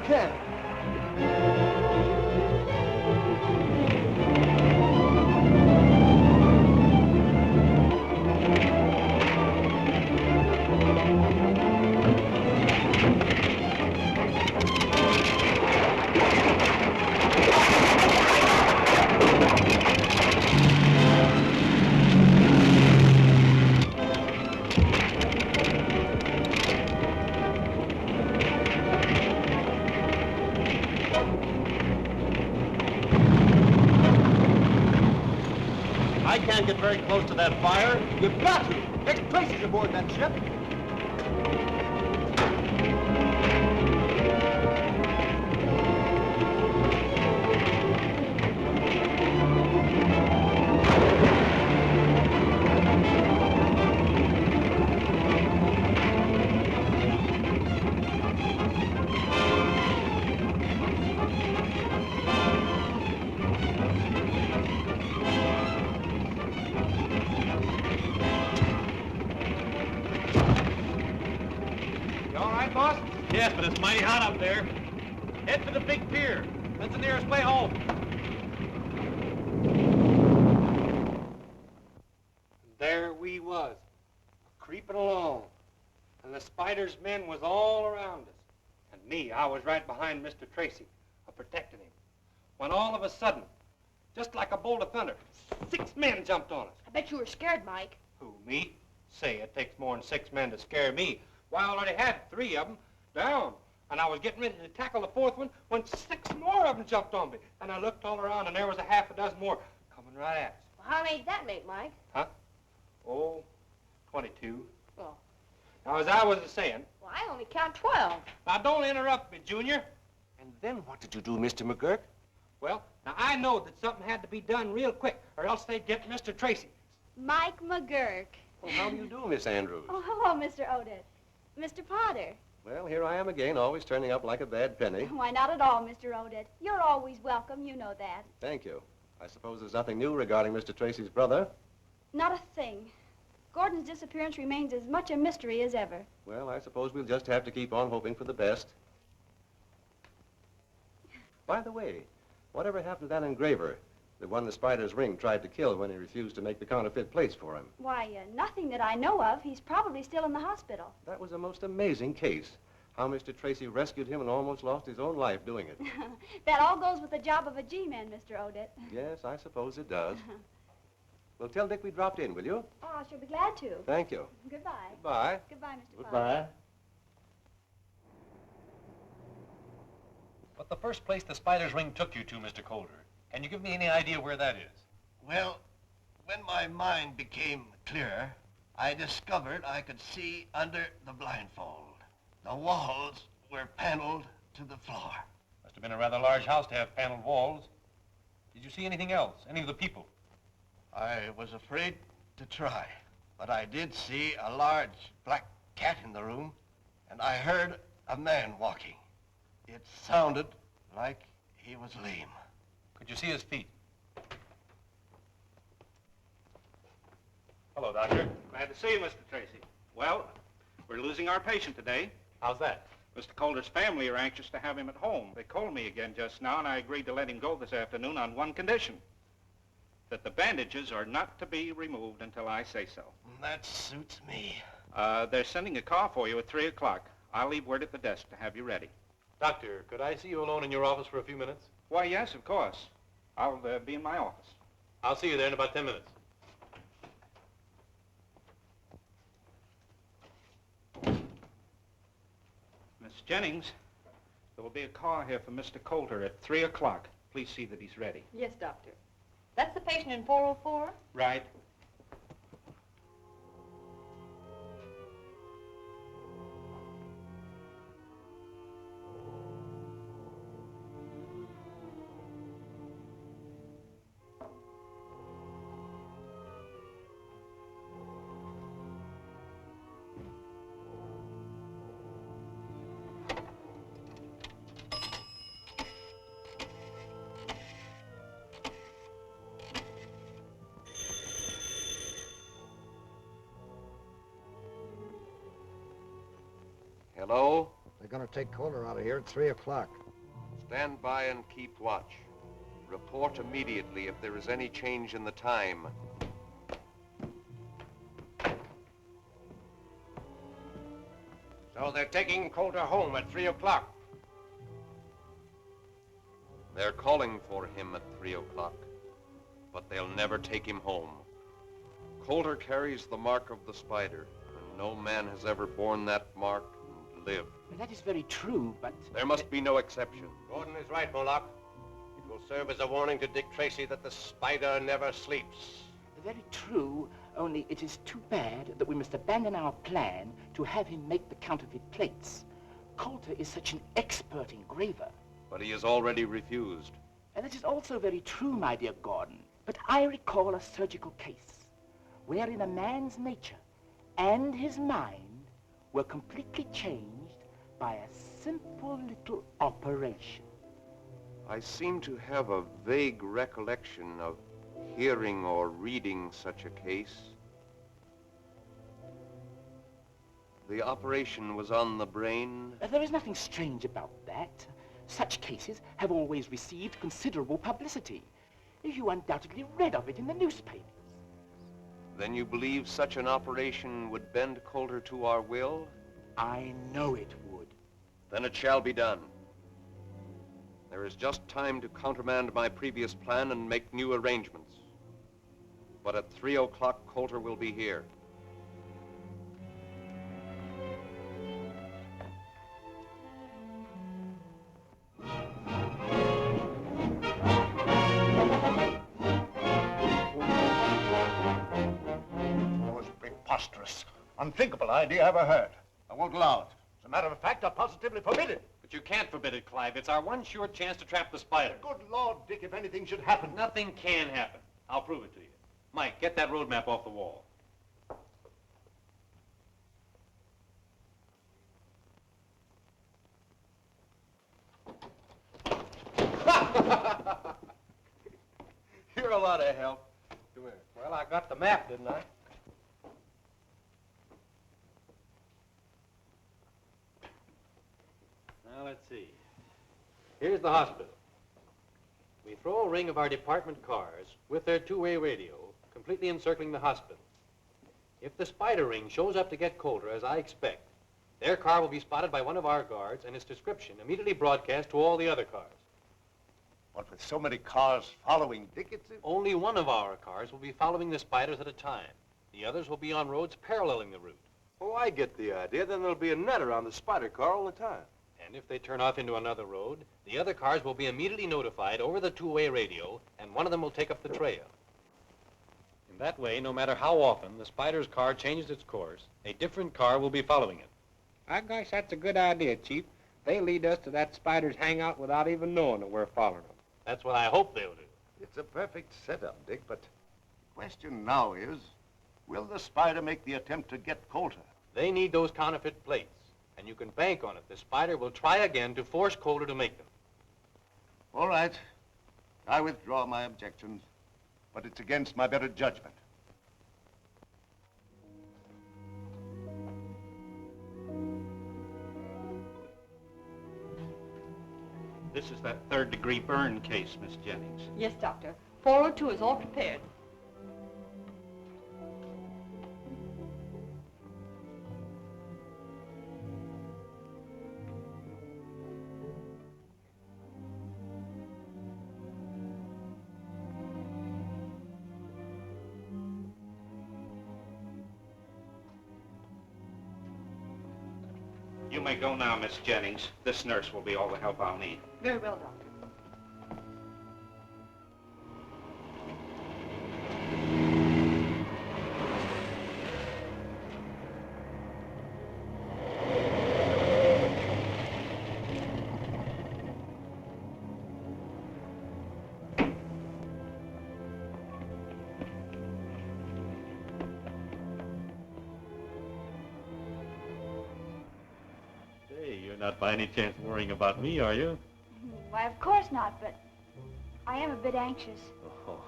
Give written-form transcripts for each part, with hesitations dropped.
can. I can't get very close to that fire. You've got to. There's TRACY's aboard that ship. Boss? Yes, but it's mighty hot up there. Head for the big pier. That's the nearest way home. There we was, creeping along. And the Spider's men was all around us. And me, I was right behind Mr. TRACY, protecting him. When all of a sudden, just like a bolt of thunder, 6 men jumped on us. I bet you were scared, Mike. Who, me? Say, it takes more than 6 men to scare me. Why, I already had 3 of them down. And I was getting ready to tackle the 4th one when 6 more of them jumped on me. And I looked all around, and there was a half a dozen more coming right at us. Well, how many did that make, Mike? Huh? Oh, 22. Well. Now, as I was saying... Well, I only count 12. Now, don't interrupt me, Junior. And then what did you do, Mr. McGurk? Well, now, I know that something had to be done real quick, or else they'd get Mr. TRACY. Mike McGurk. Well, how do you do, Miss Andrews? Oh, hello, Mr. Odette. Mr. Potter. Well, here I am again, always turning up like a bad penny. Why, not at all, Mr. Odette. You're always welcome, you know that. Thank you. I suppose there's nothing new regarding Mr. TRACY's brother? Not a thing. Gordon's disappearance remains as much a mystery as ever. Well, I suppose we'll just have to keep on hoping for the best. By the way, whatever happened to that engraver? The one the Spider's ring tried to kill when he refused to make the counterfeit plates for him. Why, nothing that I know of. He's probably still in the hospital. That was a most amazing case. How Mr. TRACY rescued him and almost lost his own life doing it. That all goes with the job of a G-man, Mr. Odette. Yes, I suppose it does. Well, tell Dick we dropped in, will you? Oh, I shall be glad to. Thank you. Goodbye. Goodbye. Goodbye, Mr. Potter. Goodbye. But the first place the Spider's ring took you to, Mr. Calder, can you give me any idea where that is? Well, when my mind became clearer, I discovered I could see under the blindfold. The walls were paneled to the floor. Must have been a rather large house to have paneled walls. Did you see anything else? Any of the people? I was afraid to try, but I did see a large black cat in the room, and I heard a man walking. It sounded like he was lame. Could you see his feet? Hello, Doctor. Glad to see you, Mr. TRACY. Well, we're losing our patient today. How's that? Mr. Calder's family are anxious to have him at home. They called me again just now, and I agreed to let him go this afternoon on one condition. That the bandages are not to be removed until I say so. That suits me. They're sending a car for you at 3 o'clock. I'll leave word at the desk to have you ready. Doctor, could I see you alone in your office for a few minutes? Why, yes, of course. I'll be in my office. I'll see you there in about 10 minutes. Miss Jennings, there will be a car here for Mr. Calder at 3 o'clock. Please see that he's ready. Yes, Doctor. That's the patient in 404? Right. Hello? They're gonna take Coulter out of here at 3 o'clock. Stand by and keep watch. Report immediately if there is any change in the time. So they're taking Coulter home at 3 o'clock. They're calling for him at 3 o'clock, but they'll never take him home. Coulter carries the mark of the spider, and no man has ever borne that mark and lived. Well, that is very true, but... There must be no exception. Gordon is right, Moloch. It will serve as a warning to Dick Tracy that the spider never sleeps. Very true, only it is too bad that we must abandon our plan to have him make the counterfeit plates. Coulter is such an expert engraver. But he has already refused. And that is also very true, my dear Gordon. But I recall a surgical case wherein a man's nature and his mind were completely changed by a simple little operation. I seem to have a vague recollection of hearing or reading such a case. The operation was on the brain. There is nothing strange about that. Such cases have always received considerable publicity. You undoubtedly read of it in the newspapers. Then you believe such an operation would bend Coulter to our will? I know it would. Then it shall be done. There is just time to countermand my previous plan and make new arrangements. But at 3 o'clock, Coulter will be here. Most preposterous, unthinkable idea I ever heard. I won't allow it. As a matter of fact, I positively forbid it. But you can't forbid it, Clive. It's our one sure chance to trap the spider. Good Lord, Dick, if anything should happen. Nothing can happen. I'll prove it to you. Mike, get that road map off the wall. You're a lot of help. Come here. Well, I got the map, didn't I? Now, let's see. Here's the hospital. We throw a ring of our department cars with their two-way radio completely encircling the hospital. If the spider ring shows up to get Coulter, as I expect, their car will be spotted by one of our guards and its description immediately broadcast to all the other cars. But with so many cars following Dick, it's... Only one of our cars will be following the spiders at a time. The others will be on roads paralleling the route. Oh, I get the idea. Then there'll be a net around the spider car all the time. And if they turn off into another road, the other cars will be immediately notified over the two-way radio, and one of them will take up the trail. In that way, no matter how often the spider's car changes its course, a different car will be following it. I guess that's a good idea, Chief. They lead us to that spider's hangout without even knowing that we're following them. That's what I hope they'll do. It's a perfect setup, Dick, but the question now is, will the spider make the attempt to get Coulter? They need those counterfeit plates, and you can bank on it. The spider will try again to force Coulter to make them. All right. I withdraw my objections, but it's against my better judgment. This is that third-degree burn case, Miss Jennings. Yes, Doctor. 402 is all prepared. You may go now, Miss Jennings. This nurse will be all the help I'll need. Very well, Doctor. You're not by any chance worrying about me, are you? Why, of course not, but I am a bit anxious. Oh.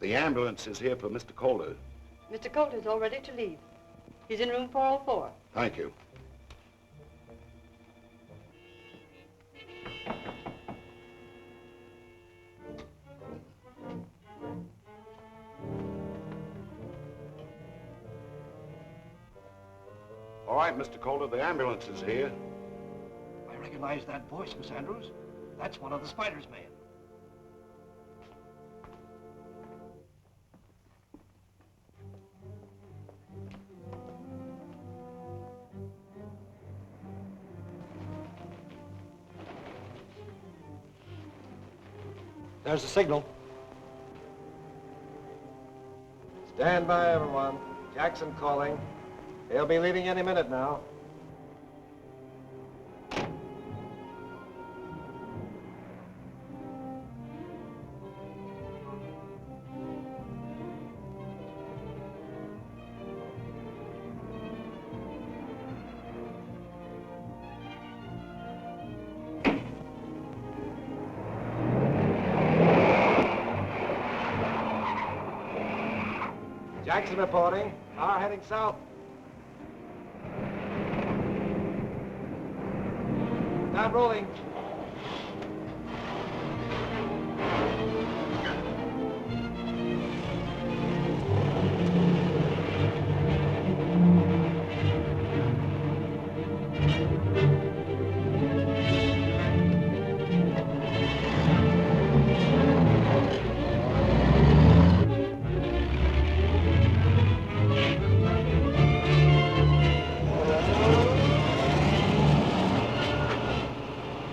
The ambulance is here for Mr. Coulter. Mr. Coulter's all ready to leave. He's in room 404. Thank you. All right, Mr. Coulter, the ambulance is here. I recognize that voice, Miss Andrews. That's one of the Spider's men. There's the signal. Stand by, everyone. Jackson calling. He'll be leaving any minute now. Jackson reporting. Car heading south. Stop rolling.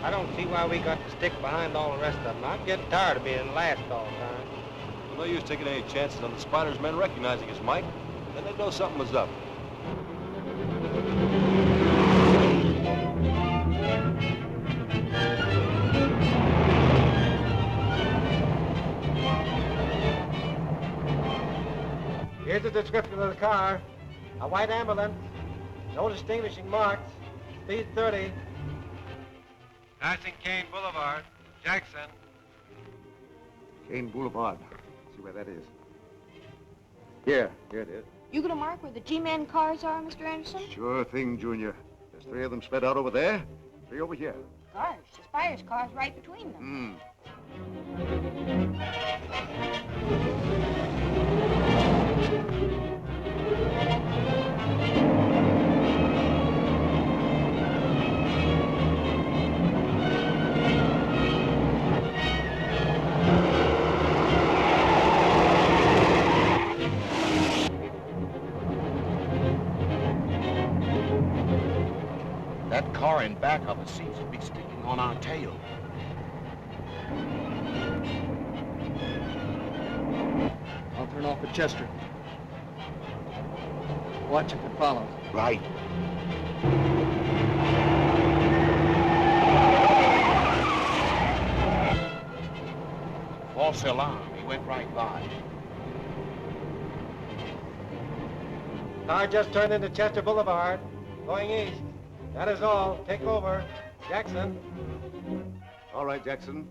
I don't see why we got to stick behind all the rest of them. I'm getting tired of being last all the time. Well, no use taking any chances on the Spider's men recognizing us, Mike. Then they'd know something was up. Here's the description of the car. A white ambulance. No distinguishing marks. Speed 30. Passing Kane Boulevard. Jackson. Kane Boulevard. See where that is. Here it is. You gonna mark where the G-Man cars are, Mr. Anderson? Sure thing, Junior. There's 3 of them spread out over there, 3 over here. Gosh, the Spider's car's right between them. That car in back of us seems to be sticking on our tail. I'll turn off at Chester. Watch if it follows. Right. False alarm. He went right by. Car just turned into Chester Boulevard, going east. That is all. Take over. Jackson. All right, Jackson.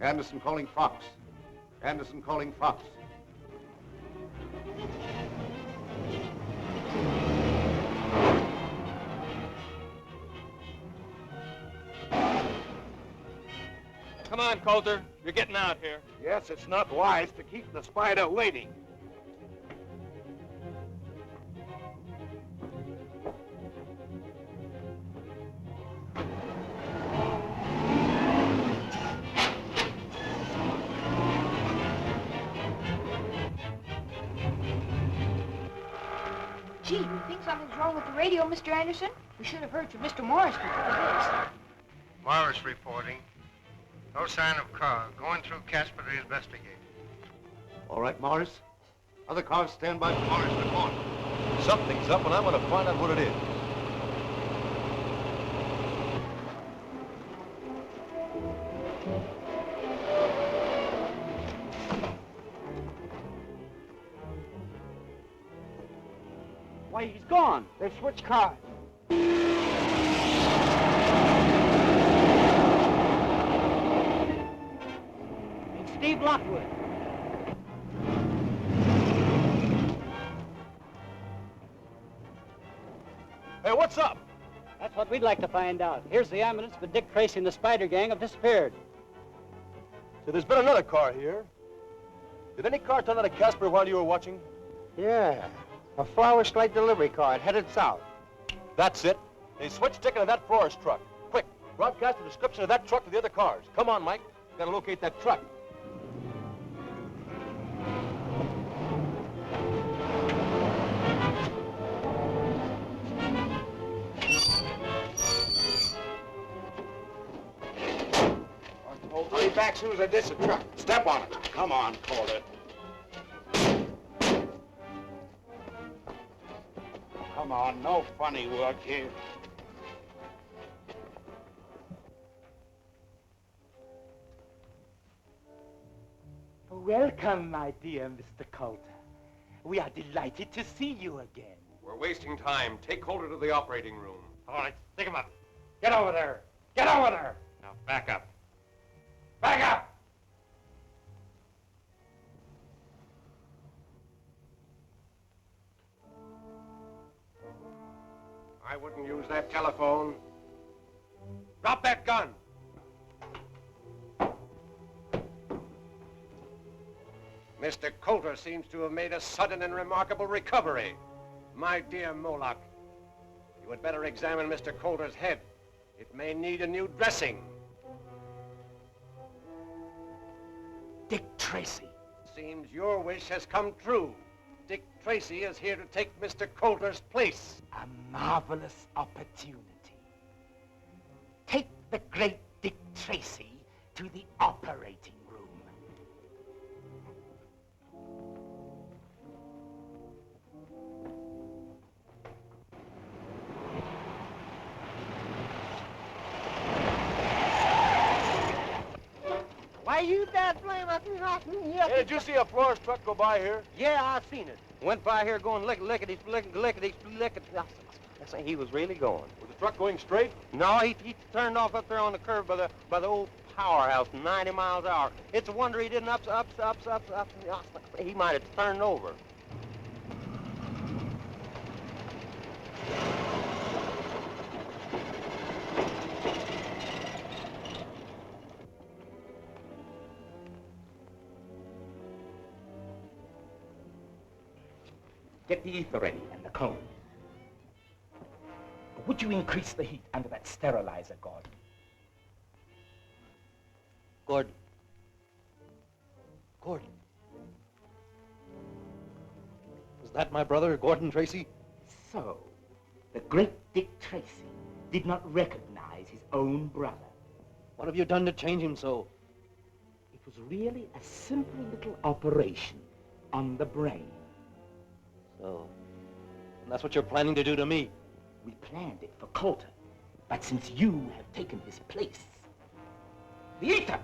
Anderson calling Fox. Anderson calling Fox. Come on, Coulter. You're getting out here. Yes, it's not wise to keep the Spider waiting. Gee, we think something's wrong with the radio, Mr. Anderson? We should have heard from Mr. Morris before this. Morris reporting. No sign of car. Going through Casper to investigate. All right, Morris. Other cars stand by for Morris report. Something's up, and I'm going to find out what it is. Why, he's gone. They've switched cars. It's Steve Lockwood. what's up? That's what we'd like to find out. Here's the ambulance, but Dick Tracy and the Spider Gang have disappeared. So there's been another car here. Did any car turn out of Casper while you were watching? Yeah, a flower slate delivery car headed south. That's it. They switched Dick into that florist truck. Quick, broadcast the description of that truck to the other cars. Come on, Mike. We've got to locate that truck. I'll be back soon as I ditch the truck. Step on it. Come on, Calder. Come on, no funny work here. Welcome, my dear Mr. Coulter. We are delighted to see you again. We're wasting time. Take Coulter to the operating room. All right, stick him up. Get over there. Get over there. Now, back up. Back up! I wouldn't use that telephone. Drop that gun! Mr. Coulter seems to have made a sudden and remarkable recovery. My dear Moloch, you had better examine Mr. Coulter's head. It may need a new dressing. Dick Tracy. Seems your wish has come true. Dick Tracy is here to take Mr. Coulter's place. A marvelous opportunity. Take the great Dick Tracy to the operating room. Why, you that flame up here? Hey, did you see a florist truck go by here? Yeah, I seen it. Went by here going lickety, lickety. He was really going. Was the truck going straight? No, he turned off up there on the curve by the old powerhouse, 90 miles an hour. It's a wonder he didn't up. He might have turned over. Get the ether ready and the cone. Would you increase the heat under that sterilizer, Gordon? Gordon. Is that my brother, Gordon Tracy? So, the great Dick Tracy did not recognize his own brother. What have you done to change him so? It was really a simple little operation on the brain. So, and that's what you're planning to do to me? We planned it for Coulter, but since you have taken his place, the ether!